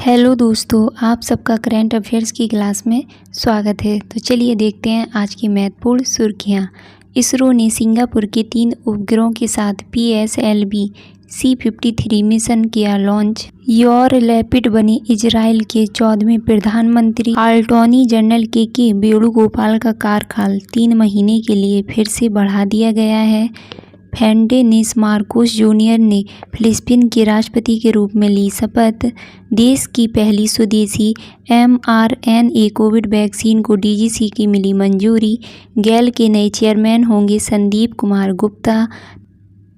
Hello दोस्तों, आप सबका करंट अफेयर्स की क्लास में स्वागत है। तो चलिए देखते हैं आज की महत्वपूर्ण सुर्खियाँ। इसरो ने सिंगापुर के 3 उपग्रहों के साथ PSLV C-53 मिशन किया लॉन्च। योर रैपिड बने इजराइल के 14वें प्रधानमंत्री। अटॉर्नी जनरल के वेणुगोपाल का कार्यकाल 3 महीने के लिए फिर से बढ़ा दिया गया है। फेर्नांडिस मार्कोस जूनियर ने फिलीपींस के राष्ट्रपति के रूप में ली शपथ। देश की पहली स्वदेशी mRNA कोविड वैक्सीन को DGC की मिली मंजूरी। गैल के नए चेयरमैन होंगे संदीप कुमार गुप्ता।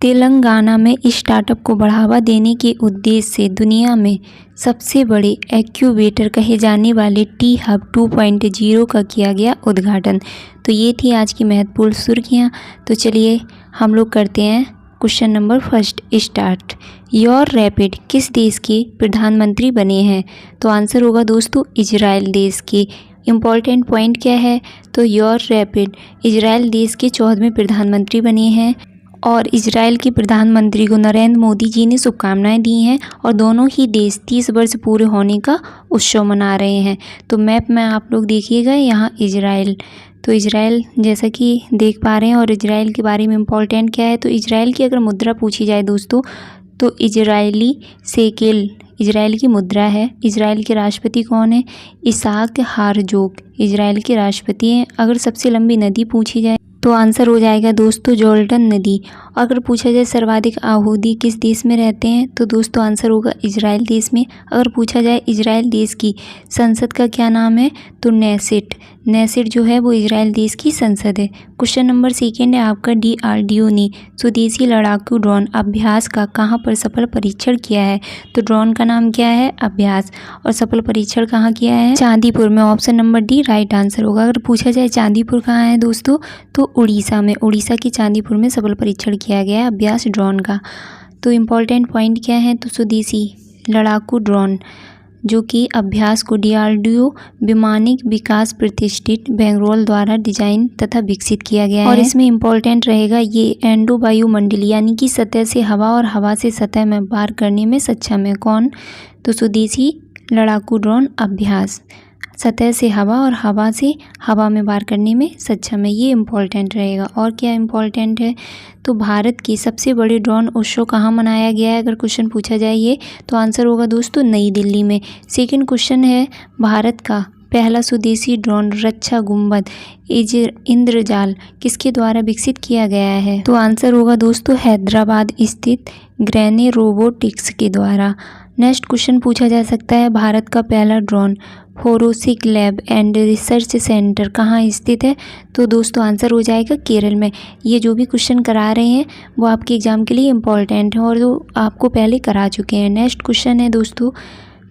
तेलंगाना में स्टार्टअप को बढ़ावा देने के उद्देश्य से दुनिया में सबसे बड़े एक्यूबेटर कहे जाने वाले T-Hub 2.0 का किया गया उद्घाटन। तो ये थी आज की महत्वपूर्ण सुर्खियाँ। तो चलिए हम लोग करते हैं question number first start. Your rapid किस देश के प्रधानमंत्री बने हैं? तो आंसर होगा दोस्तों इजराइल देश के। इम्पॉर्टेंट पॉइंट क्या है? तो योर रैपिड इजराइल देश के 14वें प्रधानमंत्री बने हैं और इजराइल के प्रधानमंत्री को नरेंद्र मोदी जी ने शुभकामनाएं दी हैं और दोनों ही देश 30 वर्ष पूरे होने का उत्सव मना रहे हैं। तो मैप में आप लोग देखिएगा यहाँ इजराइल, तो इजराइल जैसा कि देख पा रहे हैं। और इजराइल के बारे में इम्पोर्टेंट क्या है? तो इजराइल की अगर मुद्रा पूछी जाए दोस्तों तो इजरायली शेकेल इजराइल की मुद्रा है। इजराइल के राष्ट्रपति कौन है? इसाक हेरज़ोग इजराइल के राष्ट्रपति हैं। अगर सबसे लंबी नदी पूछी जाए तो आंसर हो जाएगा दोस्तों जॉर्डन नदी। अगर पूछा जाए सर्वाधिक यहूदी किस देश में रहते हैं तो दोस्तों आंसर होगा इजराइल देश में। अगर पूछा जाए इजराइल देश की संसद का क्या नाम है तो नेसेट जो है वो इजराइल देश की संसद है। क्वेश्चन नंबर सेकेंड है आपका DRDO ने स्वदेशी लड़ाकू ड्रोन अभ्यास का कहाँ पर सफल परीक्षण किया है? तो ड्रोन का नाम क्या है? अभ्यास। और सफल परीक्षण कहाँ किया है? चांदीपुर में। Option number D right answer होगा। अगर पूछा जाए चांदीपुर कहाँ है दोस्तों तो उड़ीसा में। उड़ीसा के चांदीपुर में सफल परीक्षण किया गया है अभ्यास ड्रोन का। तो इम्पोर्टेंट पॉइंट क्या है? तो स्वदेशी लड़ाकू ड्रोन जो कि अभ्यास को DRDO वैमानिक विकास प्रतिष्ठित बेंगलुरु द्वारा डिजाइन तथा विकसित किया गया है। और इसमें इम्पोर्टेंट रहेगा ये एंडो वायुमंडलीय यानी कि सतह से हवा और हवा से सतह में पार करने में सक्षम है। कौन? तो स्वदेशी लड़ाकू ड्रोन अभ्यास सतह से हवा और हवा से हवा में पार करने में सक्षम है। ये इम्पोर्टेंट रहेगा। और क्या इम्पोर्टेंट है? तो भारत के सबसे बड़े ड्रोन उत्सव कहाँ मनाया गया है? अगर क्वेश्चन पूछा जाए ये तो आंसर होगा दोस्तों नई दिल्ली में। सेकंड क्वेश्चन है भारत का पहला स्वदेशी ड्रोन रक्षा गुंबद इंद्रजाल किसके द्वारा विकसित किया गया है? तो आंसर होगा दोस्तों हैदराबाद स्थित ग्रेने रोबोटिक्स के द्वारा। नेक्स्ट क्वेश्चन पूछा जा सकता है भारत का पहला drone forensic lab and research centre कहाँ स्थित है? तो दोस्तों आंसर हो जाएगा केरल में। ये जो भी क्वेश्चन करा रहे हैं वो आपके एग्जाम के लिए इम्पॉर्टेंट है और जो आपको पहले करा चुके हैं। नेक्स्ट क्वेश्चन है दोस्तों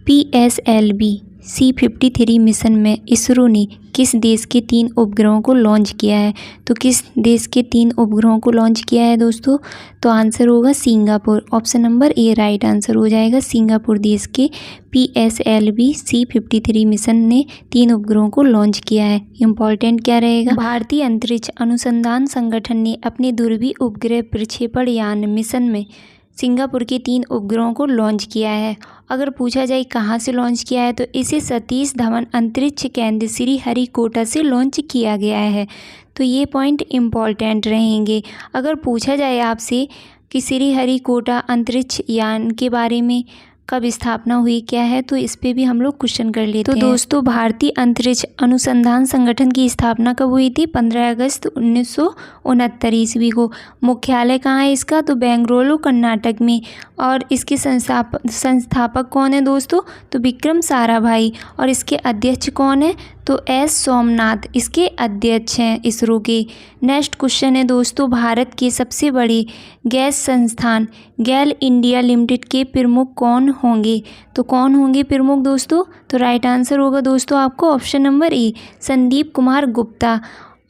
PSLV C-53 मिशन में इसरो ने किस देश के 3 उपग्रहों को लॉन्च किया है? तो किस देश के 3 उपग्रहों को लॉन्च किया है दोस्तों? तो आंसर होगा Singapore. Option number A right answer हो जाएगा। सिंगापुर देश के PSLV C-53 मिशन ने 3 उपग्रहों को लॉन्च किया है। इम्पॉर्टेंट क्या रहेगा? भारतीय अंतरिक्ष अनुसंधान संगठन ने अपने ध्रुवीय उपग्रह प्रक्षेपण यान मिशन में सिंगापुर के 3 उपग्रहों को लॉन्च किया है। अगर पूछा जाए कहाँ से लॉन्च किया है तो इसे सतीश धवन अंतरिक्ष केंद्र श्रीहरिकोटा से लॉन्च किया गया है। तो ये पॉइंट इम्पॉर्टेंट रहेंगे। अगर पूछा जाए आपसे कि श्रीहरिकोटा अंतरिक्ष यान के बारे में कब स्थापना हुई क्या है तो इस पे भी हम लोग क्वेश्चन कर लेते हैं। तो दोस्तों भारतीय अंतरिक्ष अनुसंधान संगठन की स्थापना कब हुई थी? 15 अगस्त 1969 ईस्वी को। मुख्यालय कहाँ है इसका? तो बेंगलुरु कर्नाटक में। और इसके संस्थापक कौन है दोस्तों? तो विक्रम साराभाई। और इसके अध्यक्ष कौन है? तो S सोमनाथ इसके अध्यक्ष हैं इसरो के। नेक्स्ट क्वेश्चन है दोस्तों भारत के सबसे बड़े गैस संस्थान गैल इंडिया लिमिटेड के प्रमुख कौन होंगे? तो कौन होंगे प्रमुख दोस्तों? तो राइट आंसर होगा दोस्तों आपको option number A Sandeep Kumar Gupta.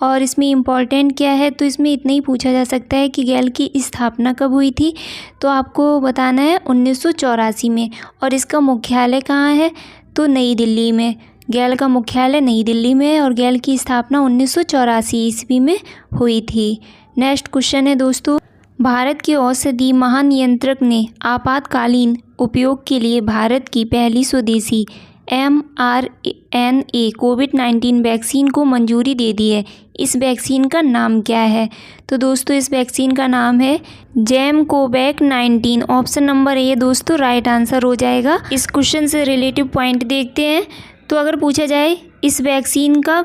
और इसमें इम्पॉर्टेंट क्या है? तो इसमें इतना ही पूछा जा सकता है कि गैल की स्थापना कब हुई थी? तो आपको बताना है 1984 में। और इसका मुख्यालय कहाँ है? तो नई दिल्ली में। गैल का मुख्यालय नई दिल्ली में है और गैल की स्थापना 1984 ईस्वी में हुई थी। नेक्स्ट क्वेश्चन है दोस्तों भारत के औषधि महानियंत्रक ने आपातकालीन उपयोग के लिए भारत की पहली स्वदेशी mRNA कोविड-19 वैक्सीन को मंजूरी दे दी है। इस वैक्सीन का नाम क्या है? तो दोस्तों इस वैक्सीन का नाम है जेमकोवैक 19। ऑप्शन नंबर ए दोस्तों राइट आंसर हो जाएगा। इस क्वेश्चन से रिलेटिव पॉइंट देखते हैं। तो अगर पूछा जाए इस वैक्सीन का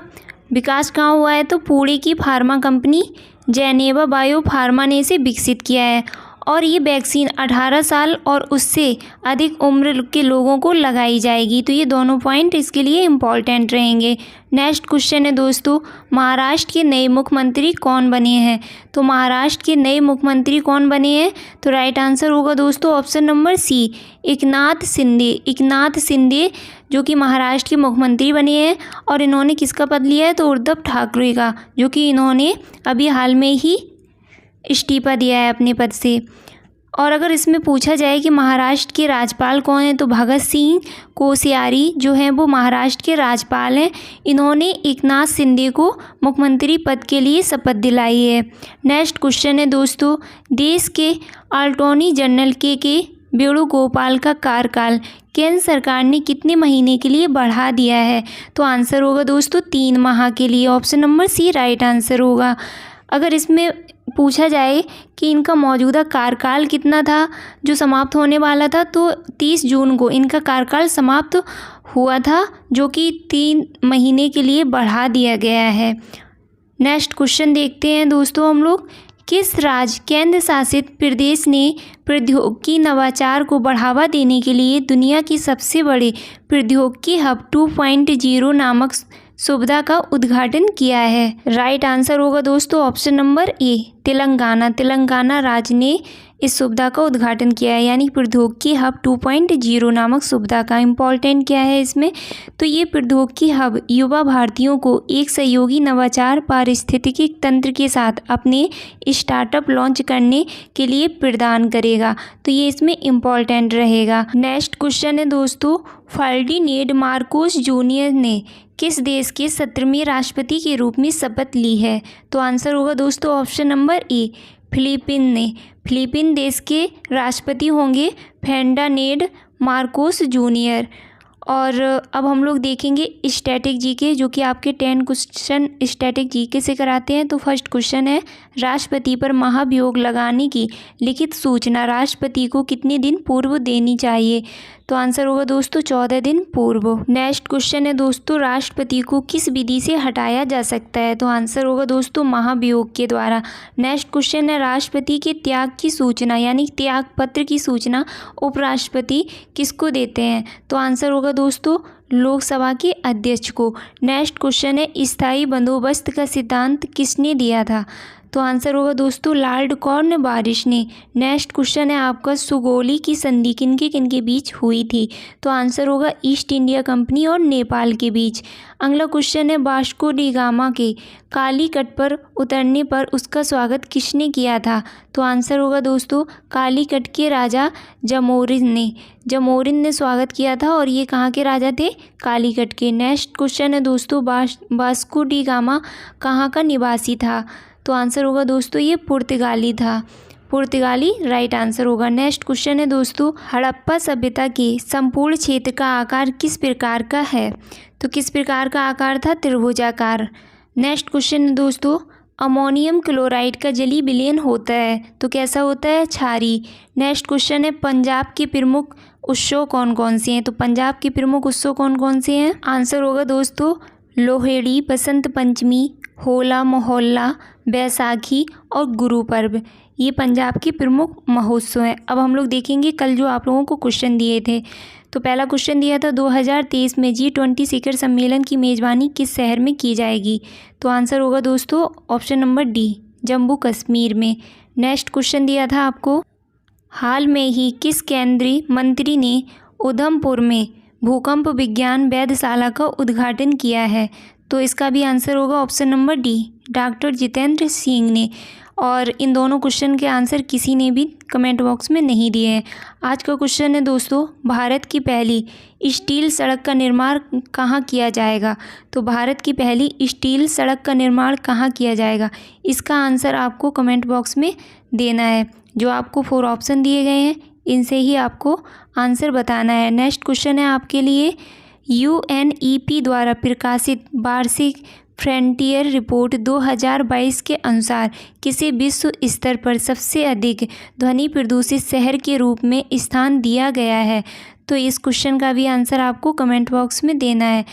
विकास कहाँ हुआ है, तो पुणे की pharma company Geneva bio pharma ने इसे विकसित किया है और ये वैक्सीन 18 साल और उससे अधिक उम्र के लोगों को लगाई जाएगी। तो ये दोनों पॉइंट इसके लिए इम्पॉर्टेंट रहेंगे। नेक्स्ट क्वेश्चन है दोस्तों, महाराष्ट्र के नए मुख्यमंत्री कौन बने हैं? तो महाराष्ट्र के नए मुख्यमंत्री कौन बने हैं? तो राइट आंसर होगा दोस्तों option number C, Eknath Shinde. Eknath Shinde जो कि महाराष्ट्र के मुख्यमंत्री बने हैं और इन्होंने किसका पद लिया है? तो उद्धव ठाकरे का, जो कि इन्होंने अभी हाल में ही इस्तीफा दिया है अपने पद से। और अगर इसमें पूछा जाए कि महाराष्ट्र के राज्यपाल कौन हैं, तो भगत सिंह कोश्यारी जो हैं वो महाराष्ट्र के राज्यपाल हैं। इन्होंने एकनाथ शिंदे को मुख्यमंत्री पद के लिए शपथ दिलाई है। नेक्स्ट क्वेश्चन है दोस्तों, देश के अटॉर्नी जनरल के वेणुगोपाल का कार्यकाल केंद्र सरकार ने कितने महीने के लिए बढ़ा दिया है? तो आंसर होगा दोस्तों 3 माह के लिए। Option number C right answer होगा। अगर इसमें पूछा जाए कि इनका मौजूदा कार्यकाल कितना था जो समाप्त होने वाला था, तो 30 जून को इनका कार्यकाल समाप्त हुआ था, जो कि 3 महीने के लिए बढ़ा दिया गया है। नेक्स्ट क्वेश्चन देखते हैं दोस्तों हम लोग, किस राज्य केंद्र शासित प्रदेश ने प्रौद्योगिकी नवाचार को बढ़ावा देने के लिए दुनिया की सबसे बड़े प्रौद्योगिकी हब 2.0 नामक सुविधा का उद्घाटन किया है? राइट आंसर होगा दोस्तों option number A, Telangana. Telangana राज्य ने इस सुविधा का उद्घाटन किया है, यानी प्रौद्योगिकी हब 2.0 नामक सुविधा का इम्पोर्टेंट क्या है इसमें? तो ये प्रौद्योगिकी हब युवा भारतीयों को एक सहयोगी नवाचार पारिस्थितिकी तंत्र के साथ अपने स्टार्टअप लॉन्च करने के लिए प्रदान करेगा। तो ये इसमें इम्पोर्टेंट रहेगा। नेक्स्ट क्वेश्चन है दोस्तों, फर्डिनेंड मार्कोस जूनियर ने किस देश के 17वें राष्ट्रपति के रूप में शपथ ली है? तो आंसर होगा दोस्तों ऑप्शन नंबर ए, फिलीपीन ने। फिलीपीन देश के राष्ट्रपति होंगे फर्डिनेंड मार्कोस जूनियर। और अब हम लोग देखेंगे स्टैटिक जीके, जो कि आपके 10 क्वेश्चन स्टैटिक जीके से कराते हैं। तो फर्स्ट क्वेश्चन है, राष्ट्रपति पर महाभियोग लगाने की लिखित सूचना राष्ट्रपति को कितने दिन पूर्व देनी चाहिए? तो आंसर होगा दोस्तों 14 दिन पूर्व। नेक्स्ट क्वेश्चन है दोस्तों, राष्ट्रपति को किस विधि से हटाया जा सकता है? तो आंसर होगा दोस्तों महाभियोग के द्वारा। नेक्स्ट क्वेश्चन है, राष्ट्रपति के त्याग की सूचना यानी त्याग पत्र की सूचना उपराष्ट्रपति किसको देते हैं? तो आंसर होगा दोस्तों लोकसभा के अध्यक्ष को। नेक्स्ट क्वेश्चन है, स्थायी बंदोबस्त का सिद्धांत किसने दिया था? तो आंसर होगा दोस्तों लॉर्ड कॉर्नवालिस ने। नेक्स्ट क्वेश्चन है आपका, सुगौली की संधि किनके बीच हुई थी? तो आंसर होगा ईस्ट इंडिया कंपनी और नेपाल के बीच। अगला क्वेश्चन है, वास्को डी गामा के कालीकट पर उतरने पर उसका स्वागत किसने किया था? तो आंसर होगा दोस्तों कालीकट के राजा जमोरिन ने। जमोरिन ने स्वागत किया था और ये कहाँ के राजा थे? कालीकट के। नेक्स्ट क्वेश्चन है दोस्तों, वास्को डी गामा कहाँ का निवासी था? तो आंसर होगा दोस्तों ये पुर्तगाली था। पुर्तगाली राइट आंसर होगा। नेक्स्ट क्वेश्चन है दोस्तों, हड़प्पा सभ्यता के संपूर्ण क्षेत्र का आकार किस प्रकार का है? तो किस प्रकार का आकार था? त्रिभुजाकार। नेक्स्ट क्वेश्चन है दोस्तों, अमोनियम क्लोराइड का जलीय विलयन होता है तो कैसा होता है? क्षारीय। नेक्स्ट क्वेश्चन है, पंजाब के प्रमुख उत्सव कौन कौन से हैं? तो पंजाब के प्रमुख उत्सव कौन कौन से हैं? आंसर होगा दोस्तों लोहड़ी, बसंत पंचमी, होला मोहल्ला, बैसाखी और गुरु पर्व। ये पंजाब के प्रमुख महोत्सव हैं। अब हम लोग देखेंगे कल जो आप लोगों को क्वेश्चन दिए थे। तो पहला क्वेश्चन दिया था 2023 में G20 शिखर सम्मेलन की मेज़बानी किस शहर में की जाएगी? तो आंसर होगा दोस्तों option number D, Jammu Kashmir में। नेक्स्ट क्वेश्चन दिया था आपको, हाल में ही किस केंद्रीय मंत्री ने उधमपुर में भूकंप विज्ञान वेधशाला का उद्घाटन किया है? तो इसका भी आंसर होगा option number D, doctor Jitendra Singh ने। और इन दोनों क्वेश्चन के आंसर किसी ने भी कमेंट बॉक्स में नहीं दिए हैं। आज का क्वेश्चन है दोस्तों, भारत की पहली स्टील सड़क का निर्माण कहाँ किया जाएगा। तो भारत की पहली स्टील सड़क का निर्माण कहाँ किया जाएगा, इसका आंसर आपको कमेंट बॉक्स में देना है। जो आपको 4 ऑप्शन दिए गए हैं इनसे ही आपको आंसर बताना है। नेक्स्ट क्वेश्चन है आपके लिए, UNEP द्वारा प्रकाशित वार्षिक फ्रंटियर रिपोर्ट 2022 के अनुसार किसे विश्व स्तर पर सबसे अधिक ध्वनि प्रदूषित शहर के रूप में स्थान दिया गया है। तो इस क्वेश्चन का भी आंसर आपको कमेंट बॉक्स में देना है।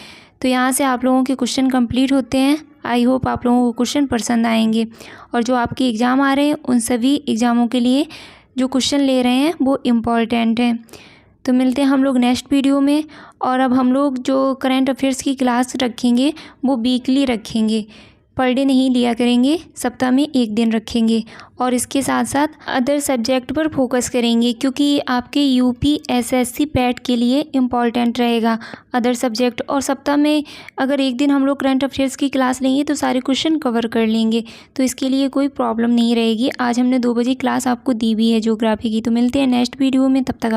तो यहाँ से आप लोगों के क्वेश्चन कंप्लीट होते हैं। आई होप आप लोगों को क्वेश्चन पसंद आएंगे और जो आपके एग्ज़ाम आ रहे हैं उन सभी एग्ज़ामों के लिए जो क्वेश्चन ले रहे हैं वो इम्पॉर्टेंट हैं। तो मिलते हैं हम लोग नेक्स्ट वीडियो में। और अब हम लोग जो करंट अफेयर्स की क्लास रखेंगे वो वीकली रखेंगे, पर डे नहीं लिया करेंगे, सप्ताह में 1 दिन रखेंगे। और इसके साथ साथ अदर सब्जेक्ट पर फोकस करेंगे क्योंकि आपके UPSSC पैट के लिए इम्पॉर्टेंट रहेगा अदर सब्जेक्ट। और सप्ताह में अगर 1 दिन हम लोग करंट अफेयर्स की क्लास लेंगे तो सारे क्वेश्चन कवर कर लेंगे, तो इसके लिए कोई प्रॉब्लम नहीं रहेगी। आज हमने 2 बजे क्लास आपको दी भी है ज्योग्राफी की। तो मिलते हैं नेक्स्ट वीडियो में, तब तक